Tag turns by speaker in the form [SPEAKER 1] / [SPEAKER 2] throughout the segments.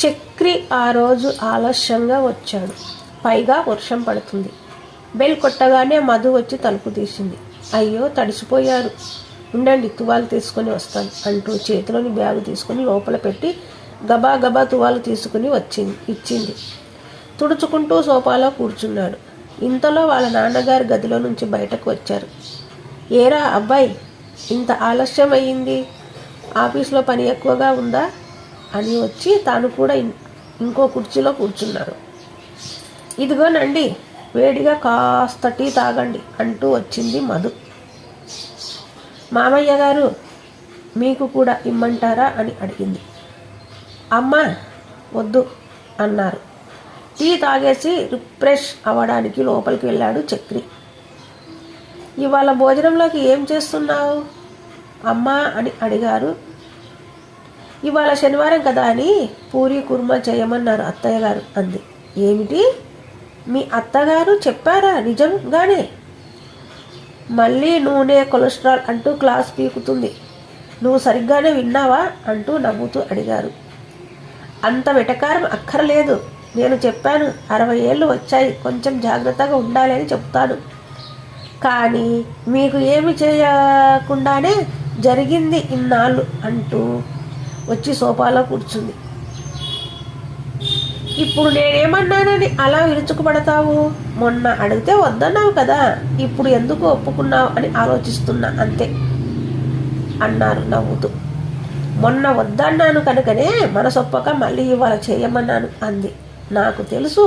[SPEAKER 1] చక్రి ఆ రోజు ఆలస్యంగా వచ్చాడు. పైగా వర్షం పడుతుంది. బెల్ కొట్టగానే మధు వచ్చి తలుపు తీసింది. అయ్యో, తడిసిపోయారు, ఉండండి తువాలు తీసుకొని వస్తాను అంటూ చేతిలోని బ్యాగు తీసుకుని లోపల పెట్టి గబా గబా తువాలు తీసుకుని ఇచ్చింది. తుడుచుకుంటూ సోఫాలో కూర్చున్నాడు. ఇంతలో వాళ్ళ నాన్నగారి గదిలో నుంచి బయటకు వచ్చారు. ఏరా అబ్బాయి, ఇంత ఆలస్యం అయ్యింది, ఆఫీస్లో పని ఎక్కువగా ఉందా అని వచ్చి తాను కూడా ఇంకో కుర్చీలో కూర్చున్నాడు. ఇదిగోనండి, వేడిగా కాస్త టీ తాగండి అంటూ వచ్చింది మధు. మామయ్య గారు, మీకు కూడా ఇమ్మంటారా అని అడిగింది. అమ్మా వద్దు అన్నారు. టీ తాగేసి రిఫ్రెష్ అవ్వడానికి లోపలికి వెళ్ళాడు చక్రి. ఇవాళ భోజనంలోకి ఏం చేస్తున్నావు అమ్మా అని అడిగారు. ఇవాళ శనివారం కదా అని పూరి కుర్మా చేయమన్నారు అత్తయ్య గారు అంది. ఏమిటి, మీ అత్తగారు చెప్పారా నిజంగానే? మళ్ళీ నూనె కొలెస్ట్రాల్ అంటూ క్లాస్ పీకుతుంది. నువ్వు సరిగ్గానే విన్నావా అంటూ నవ్వుతూ అడిగారు. అంత వెటకారం అక్కర్లేదు, నేను చెప్పాను 60 ఏళ్ళు వచ్చాయి, కొంచెం జాగ్రత్తగా ఉండాలి అని చెప్తాను. కానీ మీకు ఏమి చేయకుండానే జరిగింది ఇన్నాళ్ళు అంటూ వచ్చి సోఫాలో కూర్చుంది. ఇప్పుడు నేనేమన్నానని అలా విరుచుకుపడతావు? మొన్న అడిగితే వద్దన్నావు కదా, ఇప్పుడు ఎందుకు ఒప్పుకున్నావు అని ఆలోచిస్తున్నా అంతే అన్నారు నవ్వుతూ. మొన్న వద్దన్నాను కనుకనే మనసొప్పక మళ్ళీ ఇవాళ చేయమన్నాను అంది. నాకు తెలుసు,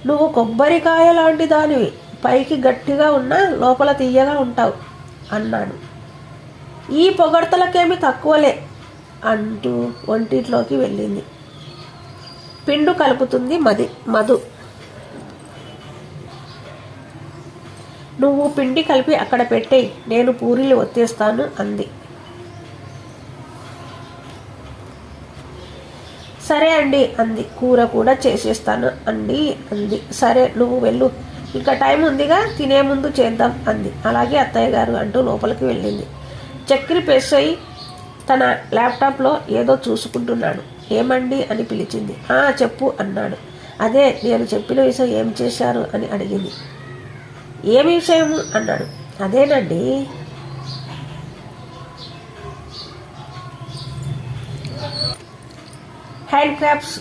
[SPEAKER 1] నువ్వు కొబ్బరికాయ లాంటి దానివి, పైకి గట్టిగా ఉన్నా లోపల తీయగా ఉంటావు అన్నాడు. ఈ పొగడ్తలకేమి తక్కువలే అంటూ వంటింట్లోకి వెళ్ళింది. పిండు కలుపుతుంది మధు. నువ్వు పిండి కలిపి అక్కడ పెట్టేయి, నేను పూరీలు ఒత్తేస్తాను అంది. సరే అండి అంది. కూర కూడా చేసేస్తాను అండి అంది. సరే నువ్వు వెళ్ళు, ఇంకా టైం ఉందిగా, తినే ముందు చేద్దాం అంది. అలాగే అత్తయ్య గారు అంటూ లోపలికి వెళ్ళింది. చక్రి పేస్ అయి తన ల్యాప్టాప్లో ఏదో చూసుకుంటున్నాడు. ఏమండి అని పిలిచింది. చెప్పు అన్నాడు. అదే నేను చెప్పిన విషయం ఏం చేశారు అని అడిగింది. ఏమి విషయము అన్నాడు. అదేనండి, హ్యాండ్ క్రాఫ్ట్స్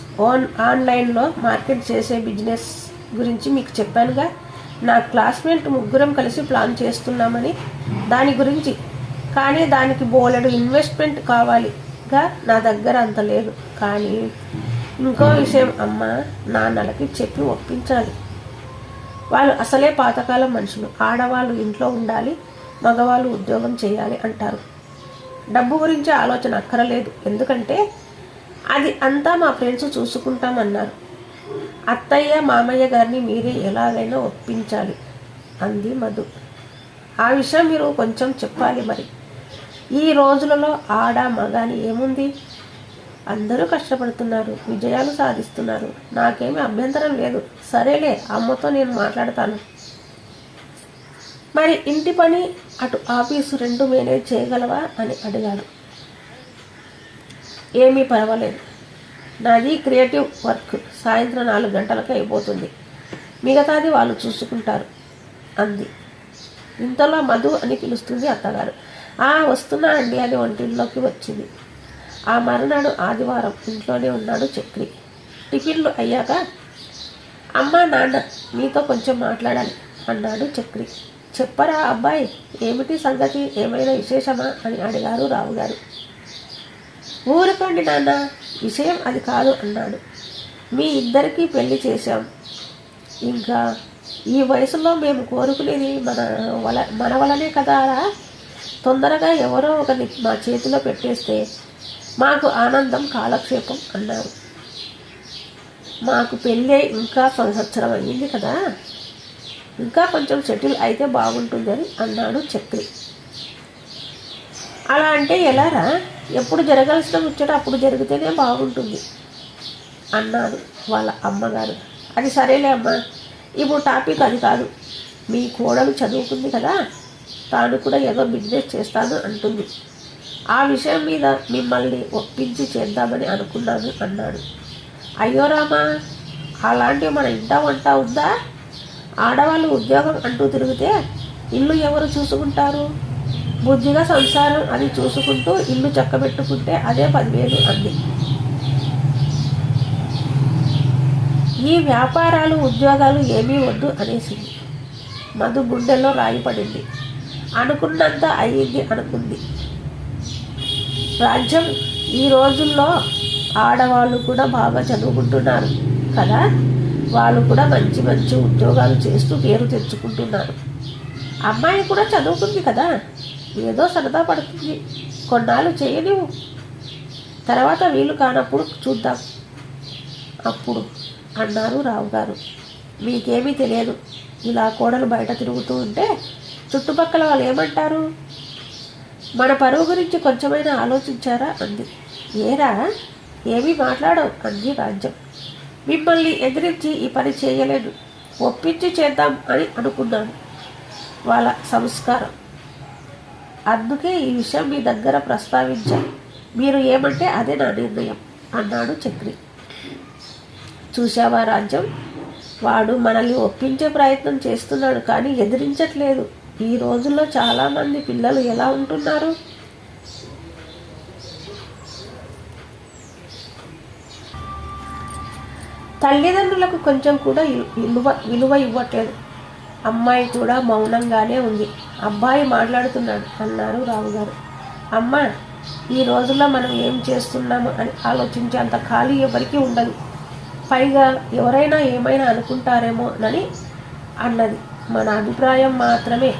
[SPEAKER 1] ఆన్లైన్లో మార్కెట్ చేసే బిజినెస్ గురించి మీకు చెప్పానుగా. నా క్లాస్మేట్ ముగ్గురం కలిసి ప్లాన్ చేస్తున్నామని, దాని గురించి. కానీ దానికి బోలెడు ఇన్వెస్ట్మెంట్ కావాలిగా, నా దగ్గర అంత లేదు. కానీ ఇంకో విషయం అమ్మ, నాన్నలకి చెప్పి ఒప్పించాలి. వాళ్ళు అసలే పాతకాలం మనుషులు. ఆడవాళ్ళు ఇంట్లో ఉండాలి, మగవాళ్ళు ఉద్యోగం చేయాలి అంటారు. డబ్బు గురించి ఆలోచన అక్కరలేదు, ఎందుకంటే అది అంతా మా ఫ్రెండ్స్ చూసుకుంటామన్నారు. అత్తయ్య మామయ్య గారిని మీరే ఎలాగైనా ఒప్పించాలి అంది మధు. ఆ విషయం మీరు కొంచెం చెప్పాలి మరి. ఈ రోజులలో ఆడ మగాని ఏముంది, అందరూ కష్టపడుతున్నారు, విజయాలు సాధిస్తున్నారు. నాకేమీ అభ్యంతరం లేదు. సరేలే, అమ్మతో నేను మాట్లాడతాను. మరి ఇంటి పని అటు ఆఫీసు రెండు మేనేజ్ చేయగలవా అని అడిగాడు. ఏమీ పర్వాలేదు, నాది క్రియేటివ్ వర్క్, సాయంత్రం 4 గంటలకే అయిపోతుంది, మిగతాది వాళ్ళు చూసుకుంటారు అంది. ఇంతలో మధు అని పిలుస్తుంది అత్తగారు. వస్తున్నా అండి అని వంటింట్లోకి వచ్చింది. ఆ మరునాడు ఆదివారం ఇంట్లోనే ఉన్నాడు చక్రి. టిఫిన్లు అయ్యాక, అమ్మ నాన్న మీతో కొంచెం మాట్లాడాలి అన్నాడు చక్రి. చెప్పరా అబ్బాయి, ఏమిటి సంగతి, ఏమైనా విశేషమా అని అడిగారు రావుగారు. ఊరుకోండి నాన్న, విషయం అది కాదు అన్నాడు. మీ ఇద్దరికీ పెళ్లి చేశాం. ఇంకా ఈ వయసులో మేము కోరుకునేది మన వలనే కదారా. తొందరగా ఎవరో ఒకరిని మా చేతిలో పెట్టేస్తే మాకు ఆనందం కాలక్షేపం అన్నారు. మాకు పెళ్ళి ఇంకా సంవత్సరం అయ్యింది కదా, ఇంకా కొంచెం సెటిల్ అయితే బాగుంటుందని అన్నాడు చక్రి. అలా అంటే ఎలారా, ఎప్పుడు జరగాల్సిన ముచ్చట అప్పుడు జరిగితేనే బాగుంటుంది అన్నారు వాళ్ళ అమ్మగారు. అది సరేలే అమ్మా, ఇప్పుడు టాపిక్ అది కాదు. మీ కోడలు చదువుకుంది కదా, తాను కూడా ఏదో బిజినెస్ చేస్తాను అంటుంది. ఆ విషయం మీద మిమ్మల్ని ఒప్పించి చేద్దామని అనుకున్నాను అన్నాడు. అయ్యో రామా, అలాంటివి మన ఇంట వంట ఉందా? ఆడవాళ్ళు ఉద్యోగం అంటూ తిరిగితే ఇల్లు ఎవరు చూసుకుంటారు? బుద్ధిగా సంసారం అది చూసుకుంటూ ఇల్లు చక్కబెట్టుకుంటే అదే 10,000 అంది. ఈ వ్యాపారాలు ఉద్యోగాలు ఏమీ వద్దు అనేసింది. మధు గుండెల్లో రాయి పడింది. అనుకున్నంత అయ్యింది అనుకుంది. రాజ్యం, ఈ రోజుల్లో ఆడవాళ్ళు కూడా బాగా చదువుకుంటున్నారు కదా, వాళ్ళు కూడా మంచి మంచి ఉద్యోగాలు చేస్తూ పేరు తెచ్చుకుంటున్నారు. అమ్మాయి కూడా చదువుకుంది కదా, ఏదో సరదా పడుతుంది, కొన్నాళ్ళు చేయనివ్వు, తర్వాత వీలు కానప్పుడు చూద్దాం అప్పుడు అన్నారు రావుగారు. మీకేమీ తెలియదు, ఇలా కోడలు బయట తిరుగుతూ ఉంటే చుట్టుపక్కల వాళ్ళు ఏమంటారు? మన పరువు గురించి కొంచెమైనా ఆలోచించారా అంది. ఏరా, ఏమీ మాట్లాడవు అంది రాజ్యం. మిమ్మల్ని ఎదిరించి ఈ పని చేయలేను, ఒప్పించి చేద్దాం అని అనుకున్నాను, వాళ్ళ సంస్కారం, అందుకే ఈ విషయం మీ దగ్గర ప్రస్తావించాను. మీరు ఏమంటే అదే నా నిర్ణయం అన్నాడు చక్రి. చూశావా రాజ్యం, వాడు మనల్ని ఒప్పించే ప్రయత్నం చేస్తున్నాడు కానీ ఎదిరించట్లేదు. ఈ రోజుల్లో చాలామంది పిల్లలు ఎలా ఉంటున్నారు? తల్లిదండ్రులకు కొంచెం కూడా విలువ ఇవ్వట్లేదు. అమ్మాయి కూడా మౌనంగానే ఉంది. అబ్బాయి మాట్లాడుతున్నాడు అన్నారు రావుగారు. అమ్మ, ఈ రోజుల్లో మనం ఏం చేస్తున్నాము అని ఆలోచించే అంత ఖాళీ ఎవరికి ఉండదు. పైగా ఎవరైనా ఏమైనా అనుకుంటారేమోనని అన్నది. మన అభిప్రాయం మాత్రమే.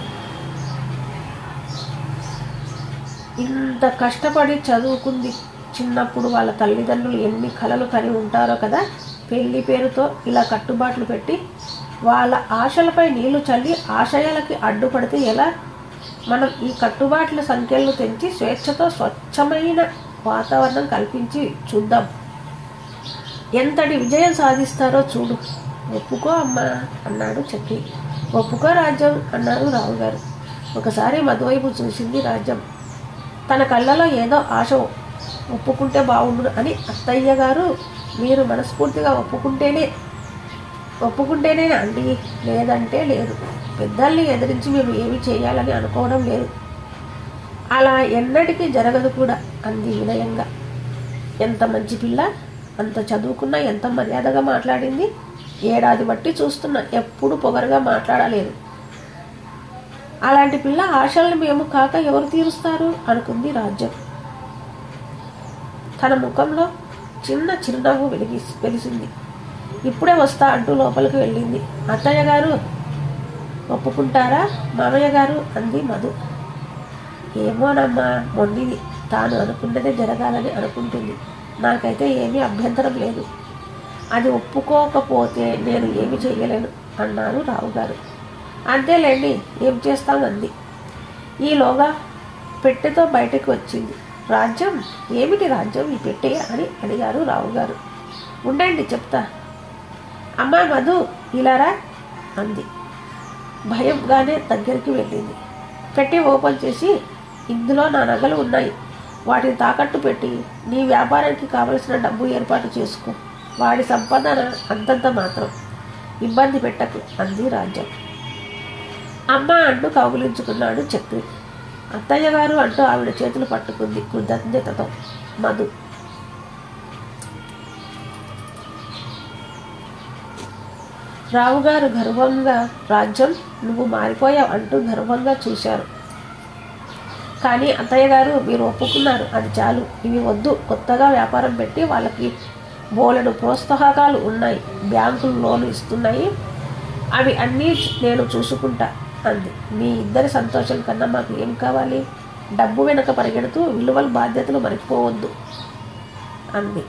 [SPEAKER 1] ఇంత కష్టపడి చదువుకుంది. చిన్నప్పుడు వాళ్ళ తల్లిదండ్రులు ఎన్ని కలలు కని ఉంటారో కదా. పెళ్లి పేరుతో ఇలా కట్టుబాట్లు పెట్టి వాళ్ళ ఆశలపై నీళ్లు చల్లి ఆశయాలకి అడ్డుపడితే ఎలా? మనం ఈ కట్టుబాట్ల సంఖ్యలను తెంచి స్వేచ్ఛతో స్వచ్ఛమైన వాతావరణం కల్పించి చూద్దాం. ఎంతటి విజయం సాధిస్తారో చూడు. ఒప్పుకో అమ్మా అన్నాడు చక్రి. ఒప్పుకో రాజ్యం అన్నారు రావుగారు. ఒకసారి మధువైపు చూసింది రాజ్యం. తన కళ్ళలో ఏదో ఆశ. ఒప్పుకుంటే బాగుండు అని. అత్తయ్య గారు, మీరు మనస్ఫూర్తిగా ఒప్పుకుంటేనే అండి, లేదంటే లేదు. పెద్దల్ని ఎదిరించి మేము ఏమి చేయాలని అనుకోవడం లేదు. అలా ఎన్నటికీ జరగదు కూడా అంది వినయంగా. ఎంత మంచి పిల్ల, అంత చదువుకున్నా ఎంత మర్యాదగా మాట్లాడింది. ఏడాది బట్టి చూస్తున్నా, ఎప్పుడు పొగరుగా మాట్లాడలేదు. అలాంటి పిల్ల ఆశల్ని మేము కాక ఎవరు తీరుస్తారు అనుకుంది రాజ్యం. తన ముఖంలో చిన్న చిరునవ్వు వెలిసింది. ఇప్పుడే వస్తా అంటూ లోపలికి వెళ్ళింది. అత్తయ్య గారు ఒప్పుకుంటారా మామయ్య గారు అంది మధు. ఏమోనమ్మా, మొండిది, తాను అనుకున్నదే జరగాలని అనుకుంటుంది. నాకైతే ఏమీ అభ్యంతరం లేదు. అది ఒప్పుకోకపోతే నేను ఏమి చెయ్యలేను అన్నారు రావుగారు. అంతేలేండి, ఏం చేస్తామంది. ఈలోగా పెట్టెతో బయటకు వచ్చింది. రాజ్యం, ఏమిటి రాజ్యం ఈ పెట్టె అని అడిగారు రావుగారు. ఉండండి చెప్తా. అమ్మా మధు, ఇలారా అంది. భయంగానే దగ్గరికి వెళ్ళింది. పెట్టి ఓపెన్ చేసి, ఇందులో నా నగలు ఉన్నాయి, వాటిని తాకట్టు పెట్టి నీ వ్యాపారానికి కావలసిన డబ్బు ఏర్పాటు చేసుకో. వాడి సంపాదన అంతంత మాత్రం, ఇబ్బంది పెట్టకు అంది రాజ్యం. అమ్మ అంటూ కౌగులించుకున్నాడు చక్రి. అత్తయ్య గారు అంటూ ఆవిడ చేతులు పట్టుకుంది కృతజ్ఞతతో మధు. రావుగారు గర్వంగా, రాజ్యం నువ్వు మారిపోయావు అంటూ గర్వంగా చూశారు. కానీ అత్తయ్య గారు, మీరు ఒప్పుకున్నారు, అది చాలు. ఇవి వద్దు. కొత్తగా వ్యాపారం పెట్టి వాళ్ళకి బోలెడు ప్రోత్సాహకాలు ఉన్నాయి, బ్యాంకులు లోన్లు ఇస్తున్నాయి, అవి అన్నీ నేను చూసుకుంటా అంది. మీ ఇద్దరి సంతోషం కన్నా మాకు ఏం కావాలి? డబ్బు వెనక పరిగెడుతూ విలువల బాధ్యతలు మరిచిపోవద్దు అంది.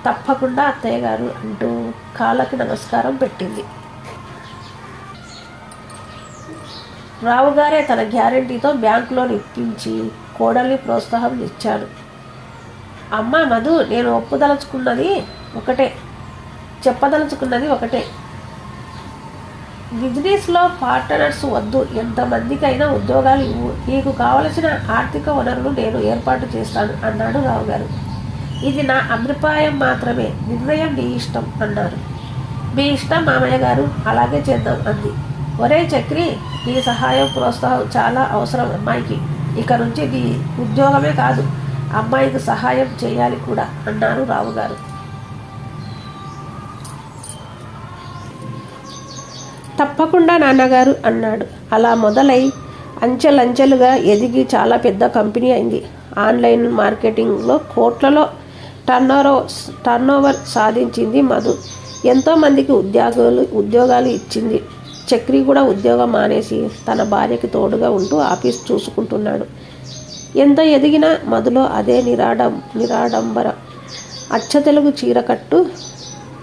[SPEAKER 1] తప్పకుండా అత్తయ్య గారు అంటూ కాళ్ళకి నమస్కారం పెట్టింది. రావుగారే తన గ్యారెంటీతో బ్యాంకులో ఇప్పించి కోడల్ని ప్రోత్సాహం ఇచ్చాడు. అమ్మ మధు, నేను చెప్పదలుచుకున్నది ఒకటే. బిజినెస్లో పార్ట్నర్స్ వద్దు. ఎంతమందికైనా ఉద్యోగాలు ఇవ్వు. నీకు కావలసిన ఆర్థిక వనరులు నేను ఏర్పాటు చేస్తాను అన్నాడు రావుగారు. ఇది నా అభిప్రాయం మాత్రమే, నిర్ణయం నీ ఇష్టం అన్నారు. మీ ఇష్టం మామయ్య గారు, అలాగే చేద్దాం అంది. ఒరే చక్రి, నీ సహాయం ప్రోత్సాహం చాలా అవసరం అమ్మాయికి. ఇక నుంచి నీ ఉద్యోగమే కాదు, అమ్మాయికి సహాయం చేయాలి కూడా అన్నారు రావుగారు. తప్పకుండా నాన్నగారు అన్నాడు. అలా మొదలై అంచెలంచెలుగా ఎదిగి చాలా పెద్ద కంపెనీ అయింది. ఆన్లైన్ మార్కెటింగ్లో కోట్లలో టర్నోవర్ సాధించింది మధు. ఎంతోమందికి ఉద్యోగాలు ఇచ్చింది. చక్రి కూడా ఉద్యోగం మానేసి తన భార్యకి తోడుగా ఉంటూ ఆఫీస్ చూసుకుంటున్నాడు. ఎంత ఎదిగినా మధులో అదే నిరాడంబర. అచ్చ తెలుగు చీరకట్టు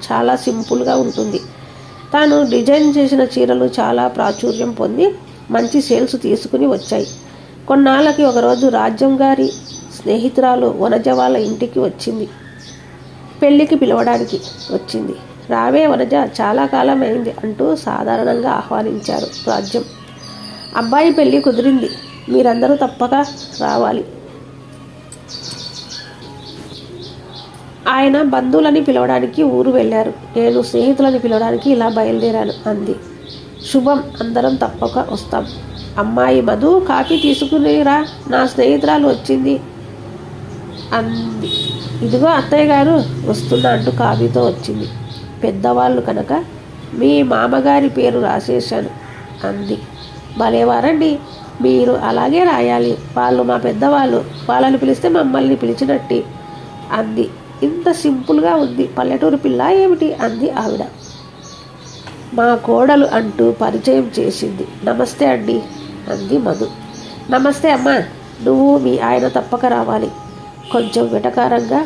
[SPEAKER 1] చాలా సింపుల్గా ఉంటుంది. తాను డిజైన్ చేసిన చీరలు చాలా ప్రాచుర్యం పొంది మంచి సేల్స్ తీసుకుని వచ్చాయి. కొన్నాళ్ళకి ఒకరోజు రాజ్యం గారి స్నేహితురాలు వనజ వాళ్ళ ఇంటికి వచ్చింది. పెళ్ళికి పిలవడానికి వచ్చింది. రావే వనజ, చాలా కాలం అయింది అంటూ సాధారణంగా ఆహ్వానించారు రాజ్యం. అబ్బాయి పెళ్ళి కుదిరింది, మీరందరూ తప్పక రావాలి. ఆయన బంధువులని పిలవడానికి ఊరు వెళ్ళారు. నేను స్నేహితులని పిలవడానికి ఇలా బయలుదేరాను అంది. శుభం, అందరం తప్పక వస్తాం. అమ్మాయి మధు, కాఫీ తీసుకునిరా, నా స్నేహితురాలు వచ్చింది అంది. ఇదిగో అత్తయ్య గారు వస్తున్నా అంటూ కాఫీతో వచ్చింది. పెద్దవాళ్ళు కనుక మీ మామగారి పేరు రాసేశాను అంది. భలేవారండి, మీరు అలాగే రాయాలి. వాళ్ళు మా పెద్దవాళ్ళు, వాళ్ళని పిలిస్తే మమ్మల్ని పిలిచినట్టు అంది. ఇంత సింపుల్గా ఉంది, పల్లెటూరు పిల్ల ఏమిటి అంది ఆవిడ. మా కోడలు అంటూ పరిచయం చేసింది. నమస్తే అండి అంది మధు. నమస్తే అమ్మా, నువ్వు మీ ఆయన తప్పక రావాలి. కొంచెం వెటకారంగా,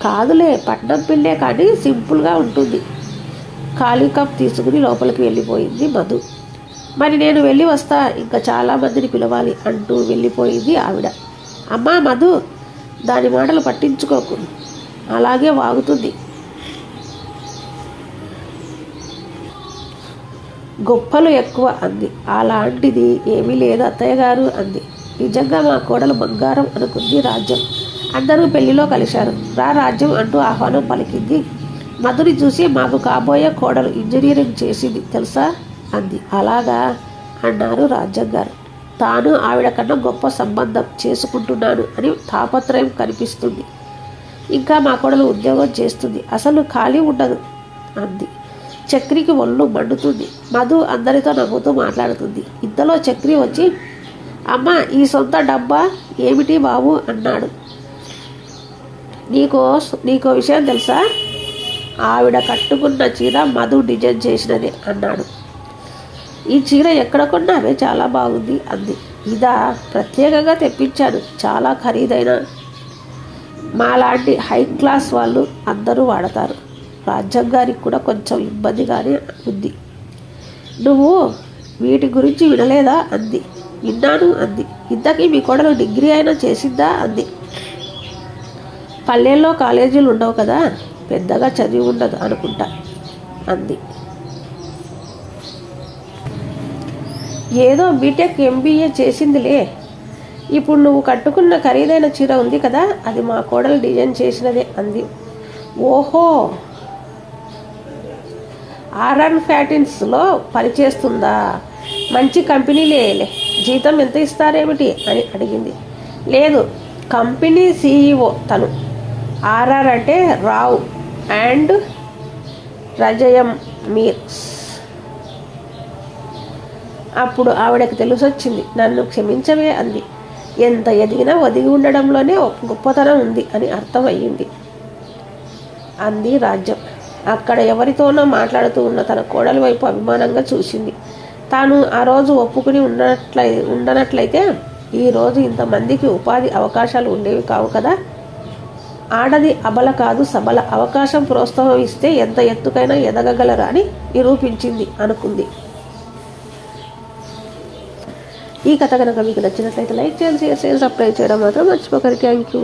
[SPEAKER 1] కాదులే పట్నం పిల్లే కానీ సింపుల్గా ఉంటుంది. ఖాళీ కప్ తీసుకుని లోపలికి వెళ్ళిపోయింది మధు. మరి నేను వెళ్ళి వస్తా, ఇంకా చాలామందిని పిలవాలి అంటూ వెళ్ళిపోయింది ఆవిడ. అమ్మా మధు, దాని మాటలు పట్టించుకోకు, అలాగే వాగుతుంది. గొప్పలు ఎక్కువ అంది. అలాంటిది ఏమీ లేదు అత్తయ్య గారు అంది. నిజంగా మా కోడలు బంగారం అనుకుంది రాజ్యం. అందరూ పెళ్లిలో కలిశారు. రా రాజ్యం అంటూ ఆహ్వానం పలికింది. మధుని చూసి మాకు కాబోయే కోడలు ఇంజనీరింగ్ చేసింది తెలుసా అంది. అలాగా అన్నారు రాజ్యం గారు. తాను ఆవిడ కన్నా గొప్ప సంబంధం చేసుకుంటున్నాను అని తాపత్రయం కనిపిస్తుంది. ఇంకా మా కోడలు ఉద్యోగం చేస్తుంది, అసలు ఖాళీ ఉండదు అంది. చక్రికి ఒళ్ళు మండుతుంది. మధు అందరితో నవ్వుతూ మాట్లాడుతుంది. ఇంతలో చక్రి వచ్చి, అమ్మ ఈ సొంత డబ్బా ఏమిటి బాబు అన్నాడు. నీకో విషయం తెలుసా, ఆవిడ కట్టుకున్న చీర మధు డిజైన్ చేసినదే అన్నాడు. ఈ చీర ఎక్కడ కొన్నావే, చాలా బాగుంది అంది. ఇదా, ప్రత్యేకంగా తెప్పించాను, చాలా ఖరీదైన, మాలాంటి హై క్లాస్ వాళ్ళు అందరూ వాడతారు. రాజ్యం గారికి కూడా కొంచెం ఇబ్బందిగానే ఉంది. నువ్వు వీటి గురించి వినలేదా అంది. విన్నాను అంది. ఇంతకీ మీ కోడలు డిగ్రీ అయినా చేసిందా అంది. పల్లెల్లో కాలేజీలు ఉండవు కదా, పెద్దగా చదివి ఉండదు అనుకుంటా అంది. ఏదో బీటెక్ ఎంబీఏ చేసిందిలే. ఇప్పుడు నువ్వు కట్టుకున్న ఖరీదైన చీర ఉంది కదా, అది మా కోడలు డిజైన్ చేసినదే అంది. ఓహో, ఆర్ఆర్ ఫ్యాటిన్స్లో పనిచేస్తుందా, మంచి కంపెనీలే, జీతం ఎంత ఇస్తారేమిటి అని అడిగింది. లేదు, కంపెనీ CEO తను. ఆర్ఆర్ అంటే రావ్ అండ్ రజయం మీర్స్. అప్పుడు ఆవిడకి తెలిసొచ్చింది. నన్ను క్షమించవే అంది. ఎంత ఎదిగినా ఒదిగి ఉండడంలోనే గొప్పతనం ఉంది అని అర్థం అయ్యింది అంది రాజ్యం. అక్కడ ఎవరితోనో మాట్లాడుతూ ఉన్న తన కోడలి వైపు అభిమానంగా చూసింది. తాను ఆ రోజు ఒప్పుకుని ఉండనట్లయితే ఈరోజు ఇంతమందికి ఉపాధి అవకాశాలు ఉండేవి కావు కదా. ఆడది అబల కాదు సబల. అవకాశం ప్రోత్సాహం ఇస్తే ఎంత ఎత్తుకైనా ఎదగగలరా అని నిరూపించింది అనుకుంది. ఈ కథ కనుక మీకు నచ్చినట్లయితే లైక్ చేయండి, షేర్ చేయండి, సబ్స్క్రైబ్ చేయడం మాత్రం మర్చిపోకండి. Thank you.